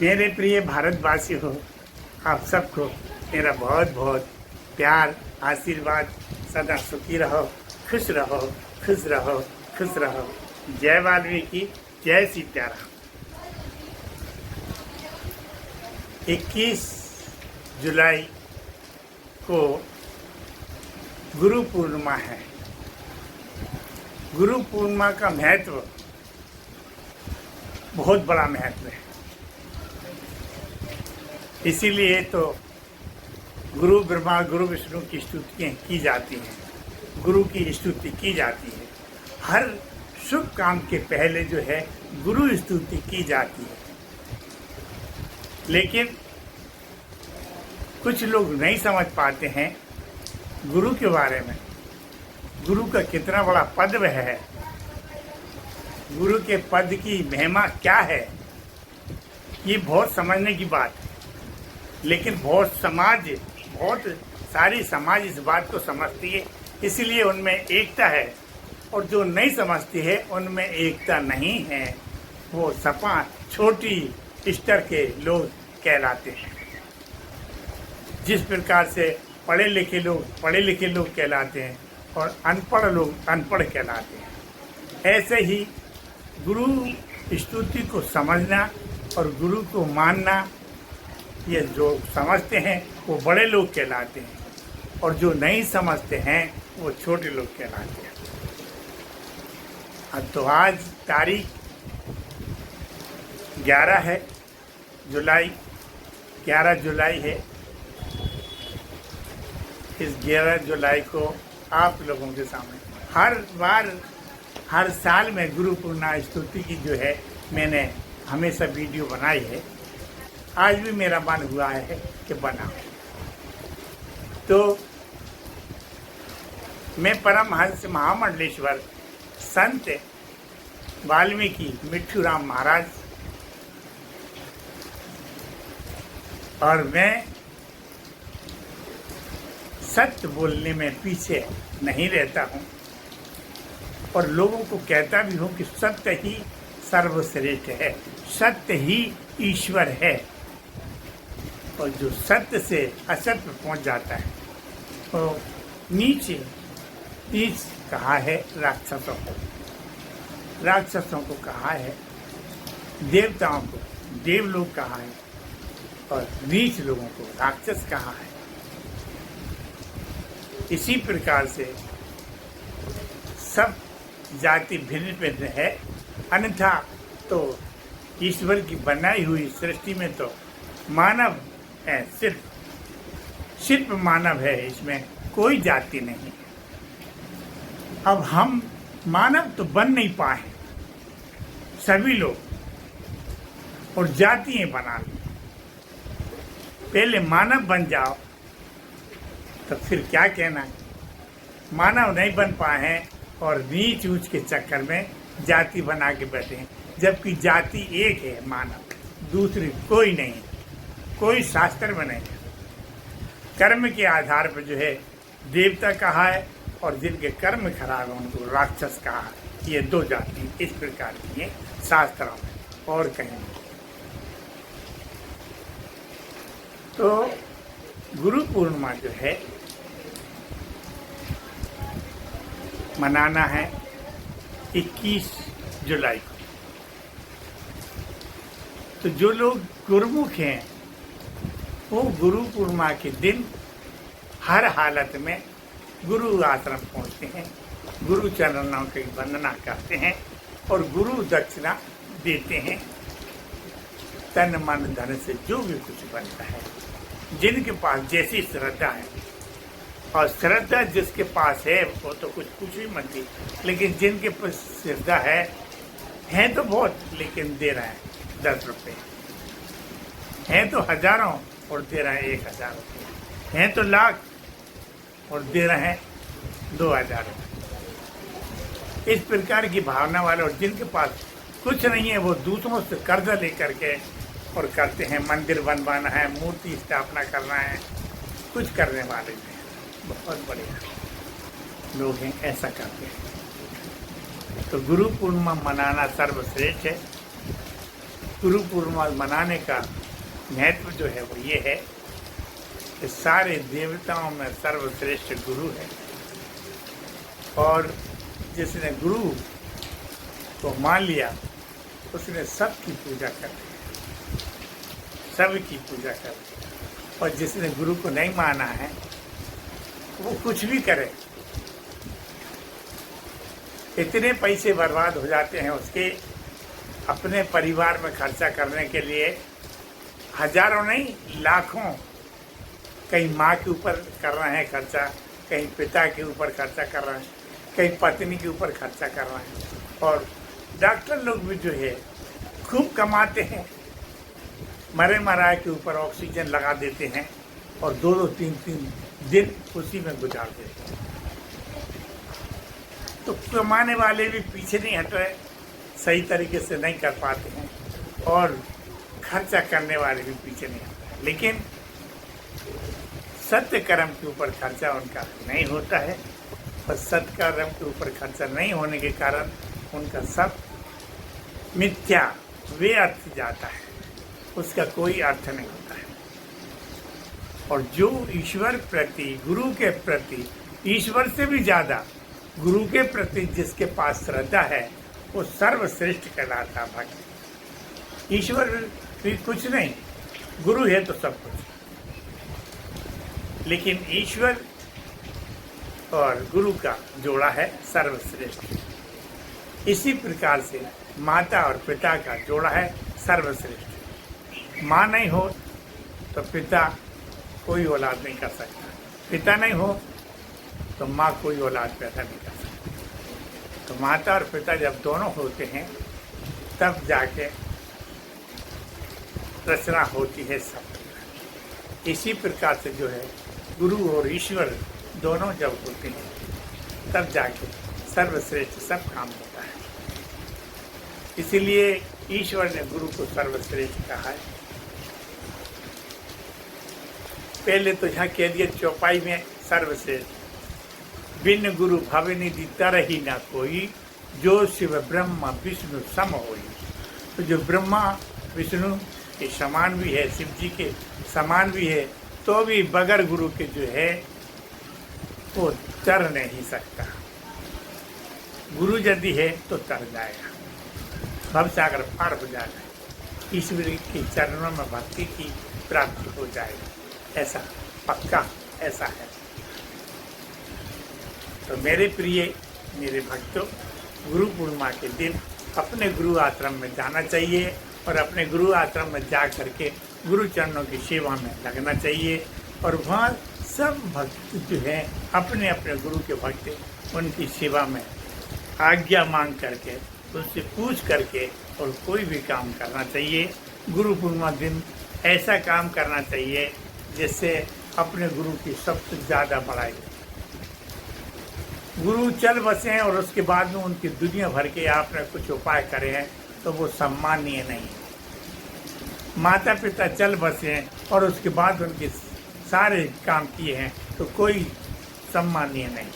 मेरे प्रिय भारतवासी हो, आप सबको मेरा बहुत बहुत प्यार आशीर्वाद। सदा सुखी रहो, खुश रहो, खुश रहो, खुश रहो। जय वाल्मीकि, जय सीताराम। 21 जुलाई को गुरु पूर्णिमा है। गुरु पूर्णिमा का महत्व बहुत बड़ा महत्व है। इसीलिए तो गुरु ब्रह्मा गुरु विष्णु की स्तुतियाँ की जाती हैं, गुरु की स्तुति की जाती है। हर शुभ काम के पहले जो है गुरु स्तुति की जाती है। लेकिन कुछ लोग नहीं समझ पाते हैं गुरु के बारे में, गुरु का कितना बड़ा पद है, गुरु के पद की महिमा क्या है। ये बहुत समझने की बात है। लेकिन बहुत सारी समाज इस बात को समझती है, इसलिए उनमें एकता है। और जो नहीं समझती है उनमें एकता नहीं है। वो सपा छोटी स्तर के लोग कहलाते हैं। जिस प्रकार से पढ़े लिखे लोग कहलाते हैं और अनपढ़ लोग अनपढ़ कहलाते हैं, ऐसे ही गुरु स्तुति को समझना और गुरु को मानना, ये जो समझते हैं वो बड़े लोग कहलाते हैं और जो नहीं समझते हैं वो छोटे लोग कहलाते हैं। तो आज तारीख 11 जुलाई है। इस 11 जुलाई को आप लोगों के सामने हर साल में गुरु पूर्णिमा स्तुति की जो है मैंने हमेशा वीडियो बनाई है। आज भी मेरा मन हुआ है कि बनाऊं। तो मैं परमहंस महामंडलेश्वर संत वाल्मीकि मिट्ठू राम महाराज और मैं सत्य बोलने में पीछे नहीं रहता हूँ और लोगों को कहता भी हूँ कि सत्य ही सर्वश्रेष्ठ है, सत्य ही ईश्वर है। और जो सत्य से असत्य पर पहुंच जाता है तो नीच कहा है राक्षसों को कहा है, देवताओं को देवलोक कहा है और नीच लोगों को राक्षस कहा है। इसी प्रकार से सब जाति भिन्न भिन्न है। अन्यथा तो ईश्वर की बनाई हुई सृष्टि में तो मानव है, सिर्फ मानव है, इसमें कोई जाति नहीं। अब हम मानव तो बन नहीं पाए सभी लोग, और जातियां बना ली। पहले मानव बन जाओ तो फिर क्या कहना है। मानव नहीं बन पाए हैं और नीच ऊंच के चक्कर में जाति बना के बैठे हैं, जबकि जाति एक है मानव, दूसरी कोई नहीं, कोई शास्त्र में नहीं। कर्म के आधार पर जो है देवता कहा है और जिनके कर्म खराब है उनको राक्षस कहा है। ये दो जाति इस प्रकार की है शास्त्रों में और कहीं नहीं। तो गुरु पूर्णिमा जो है मनाना है 21 जुलाई को। तो जो लोग गुरुमुख हैं वो गुरु पूर्णिमा के दिन हर हालत में गुरु आश्रम पहुंचते हैं, गुरु चरणों की वंदना करते हैं और गुरु दक्षिणा देते हैं। तन मन धन से जो भी कुछ बनता है, जिनके पास जैसी श्रद्धा है, और श्रद्धा जिसके पास है वो तो कुछ भी मत दी, लेकिन जिनके पास श्रद्धा है तो बहुत, लेकिन दे रहे हैं 10 रुपये, हैं तो हजारों और दे रहे हैं 1000 रुपये, हैं तो लाख और दे रहे हैं 2000 रुपये। इस प्रकार की भावना वाले, और जिनके पास कुछ नहीं है वो दूसरों से कर्जा लेकर के और करते हैं। मंदिर बनवाना है, मूर्ति स्थापना करना है, कुछ करने वाले हैं, बहुत बड़े लोग हैं, ऐसा करते हैं। तो गुरु पूर्णिमा मनाना सर्वश्रेष्ठ है। गुरु पूर्णिमा मनाने का महत्व जो है वो ये है कि सारे देवताओं में सर्वश्रेष्ठ गुरु है, और जिसने गुरु को मान लिया उसने सबकी पूजा कर ली, सबकी पूजा कर ली। और जिसने गुरु को नहीं माना है वो कुछ भी करे, इतने पैसे बर्बाद हो जाते हैं उसके अपने परिवार में खर्चा करने के लिए, हजारों नहीं लाखों, कहीं माँ के ऊपर कर रहे हैं खर्चा, कहीं पिता के ऊपर खर्चा कर रहे हैं, कहीं पत्नी के ऊपर खर्चा कर रहे हैं। और डॉक्टर लोग भी जो है खूब कमाते हैं, मरे मराए के ऊपर ऑक्सीजन लगा देते हैं और 2-2, 3-3 दिन उसी में गुजार देते हैं। तो कमाने वाले भी पीछे नहीं हट रहे, सही तरीके से नहीं कर पाते हैं, और खर्चा करने वाले भी पीछे नहीं हट रहे। लेकिन सत्य कर्म के ऊपर खर्चा उनका नहीं होता है, और सत्य कर्म के ऊपर खर्चा नहीं होने के कारण उनका सब मिथ्या व्यर्थ जाता है, उसका कोई अर्थ नहीं होता है। और जो ईश्वर प्रति, गुरु के प्रति, ईश्वर से भी ज्यादा गुरु के प्रति जिसके पास श्रद्धा है वो सर्वश्रेष्ठ कहलाता भक्त। ईश्वर भी कुछ नहीं, गुरु है तो सब कुछ। लेकिन ईश्वर और गुरु का जोड़ा है सर्वश्रेष्ठ। इसी प्रकार से माता और पिता का जोड़ा है सर्वश्रेष्ठ। माँ नहीं हो तो पिता कोई औलाद नहीं कर सकता, पिता नहीं हो तो माँ कोई औलाद पैदा नहीं कर सकती। तो माता और पिता जब दोनों होते हैं तब जाके रचना होती है सब। इसी प्रकार से जो है गुरु और ईश्वर दोनों जब होते हैं तब जाके सर्वश्रेष्ठ सब काम होता है। इसीलिए ईश्वर ने गुरु को सर्वश्रेष्ठ कहा है। पहले तो यहाँ कह दिया चौपाई में सर्वश्रेष्ठ, बिन गुरु भवनिधि तरहि न कोई, जो शिव ब्रह्मा विष्णु सम होई। तो जो ब्रह्मा विष्णु के समान भी है, शिव जी के समान भी है, तो भी बगैर गुरु के जो है वो तर नहीं सकता। गुरु यदि है तो तर जाएगा, भवसागर पार हो जाएगा, ईश्वर के चरणों में भक्ति की प्राप्ति हो जाएगी, ऐसा पक्का ऐसा है। तो मेरे प्रिय मेरे भक्तों, गुरु पूर्णिमा के दिन अपने गुरु आश्रम में जाना चाहिए और अपने गुरु आश्रम में जा करके गुरु चरणों की सेवा में लगना चाहिए। और वहाँ सब भक्त जो हैं अपने अपने गुरु के भक्त उनकी सेवा में आज्ञा मांग करके, उनसे पूछ करके और कोई भी काम करना चाहिए। गुरु पूर्णिमा दिन ऐसा काम करना चाहिए जिससे अपने गुरु की सबसे ज़्यादा बड़ाई। गुरु चल बसे हैं और उसके बाद में उनकी दुनिया भर के आपने कुछ उपाय करे हैं तो वो सम्माननीय नहीं है। माता पिता चल बसे हैं और उसके बाद उनके सारे काम किए हैं तो कोई सम्माननीय नहीं।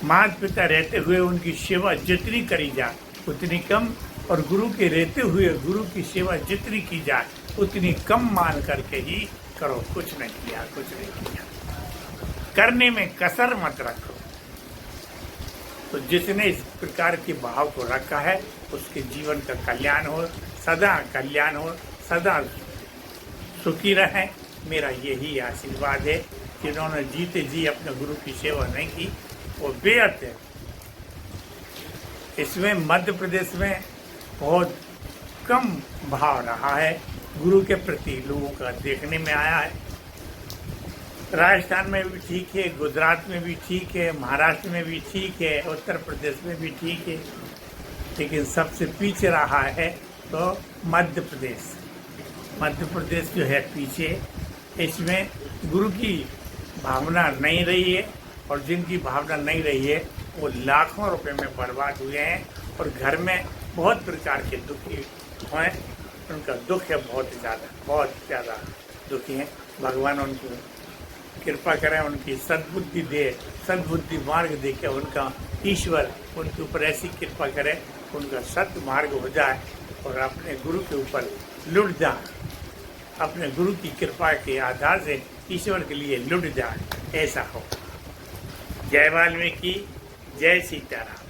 माता पिता रहते हुए उनकी सेवा जितनी करी जाए उतनी कम, और गुरु के रहते हुए गुरु की सेवा जितनी की जाए उतनी कम मान करके ही करो। कुछ नहीं किया, कुछ नहीं किया, करने में कसर मत रखो। तो जिसने इस प्रकार के भाव को रखा है उसके जीवन का कल्याण हो, सदा कल्याण हो, सदा सुखी रहे। मेरा यही आशीर्वाद है। जिन्होंने जीते जी अपने गुरु की सेवा नहीं की वो बेअर्थ है। इसमें मध्य प्रदेश में बहुत कम भाव रहा है गुरु के प्रति, लोगों का देखने में आया है। राजस्थान में भी ठीक है, गुजरात में भी ठीक है, महाराष्ट्र में भी ठीक है, उत्तर प्रदेश में भी ठीक है, लेकिन सबसे पीछे रहा है तो मध्य प्रदेश। मध्य प्रदेश जो है पीछे, इसमें गुरु की भावना नहीं रही है, और जिनकी भावना नहीं रही है वो लाखों रुपए में बर्बाद हुए हैं और घर में बहुत प्रकार के दुखी हैं। उनका दुख है बहुत ज़्यादा दुखी हैं। भगवान उनको कृपा करें, उनकी सद्बुद्धि दे, सद्बुद्धि मार्ग दे के उनका ईश्वर उनके ऊपर ऐसी कृपा करे उनका सत्य मार्ग हो जाए और अपने गुरु के ऊपर लुट जाए, अपने गुरु की कृपा के आधार से ईश्वर के लिए लुट जाए, ऐसा हो। जय वाल्मीकि, जय सीताराम।